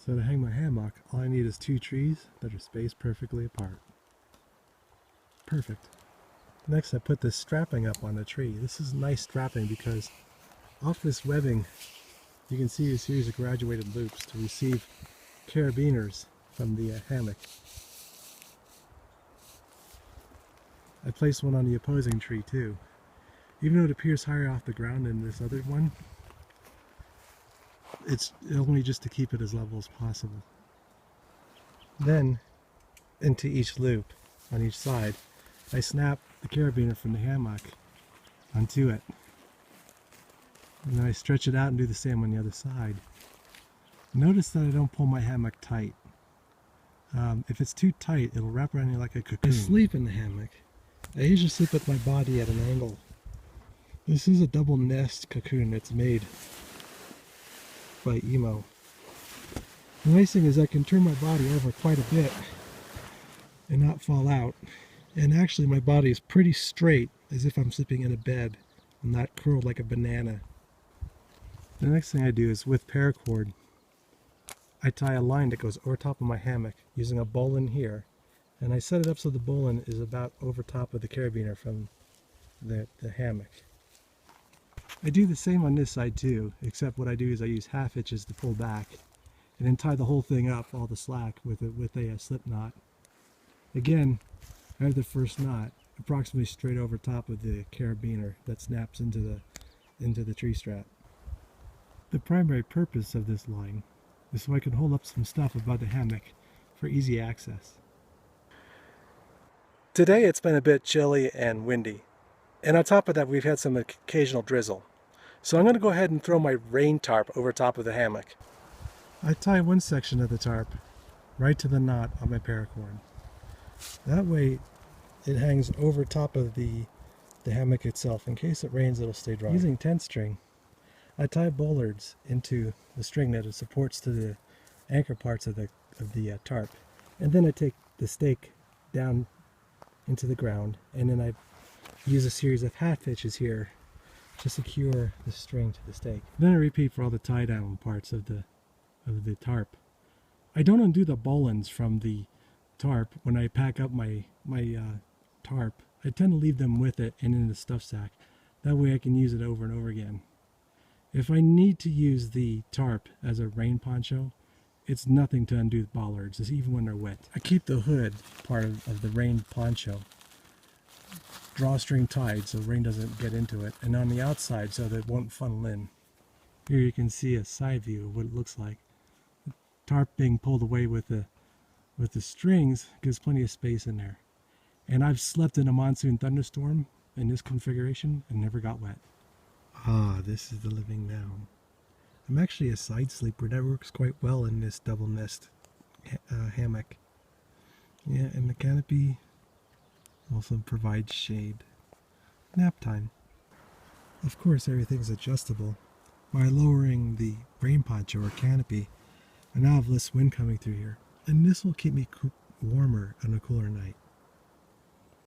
So to hang my hammock, all I need is 2 trees that are spaced perfectly apart. Perfect. Next I put this strapping up on the tree. This is nice strapping because off this webbing you can see a series of graduated loops to receive carabiners from the hammock. I placed one on the opposing tree too. Even though it appears higher off the ground than this other one, it's only just to keep it as level as possible. Then, into each loop on each side, I snap the carabiner from the hammock onto it. And then I stretch it out and do the same on the other side. Notice that I don't pull my hammock tight. If it's too tight, it'll wrap around you like a cocoon. I sleep in the hammock. I usually sleep with my body at an angle. This is a double nest cocoon that's made by EMO. The nice thing is I can turn my body over quite a bit and not fall out. And actually my body is pretty straight, as if I'm sleeping in a bed. I'm not curled like a banana. The next thing I do is with paracord, I tie a line that goes over top of my hammock using a bowline here. And I set it up so the bowline is about over top of the carabiner from the hammock. I do the same on this side too, except what I do is I use half hitches to pull back and then tie the whole thing up, all the slack, with a slip knot. Again, I have the first knot approximately straight over top of the carabiner that snaps into the tree strap. The primary purpose of this line is so I can hold up some stuff above the hammock for easy access. Today it's been a bit chilly and windy, and on top of that we've had some occasional drizzle. So I'm going to go ahead and throw my rain tarp over top of the hammock. I tie one section of the tarp right to the knot on my paracord. That way it hangs over top of the hammock itself. In case it rains, it'll stay dry. Using tent string, I tie bollards into the string that it supports to the anchor parts of the tarp. And then I take the stake down into the ground, and then I use a series of half hitches here to secure the string to the stake. Then I repeat for all the tie down parts of the tarp. I don't undo the bowlines from the tarp when I pack up my tarp. I tend to leave them with it and in the stuff sack. That way I can use it over and over again. If I need to use the tarp as a rain poncho, it's nothing to undo the bollards, even when they're wet. I keep the hood part of the rain poncho drawstring tied so rain doesn't get into it, and on the outside so that it won't funnel in. Here you can see a side view of what it looks like. The tarp being pulled away with the strings gives plenty of space in there. And I've slept in a monsoon thunderstorm in this configuration and never got wet. Ah, this is the living now. I'm actually a side sleeper. That works quite well in this double nest hammock. Yeah, and the canopy also provides shade. Nap time. Of course, everything's adjustable. By lowering the rain poncho or canopy, I now have less wind coming through here. And this will keep me warmer on a cooler night.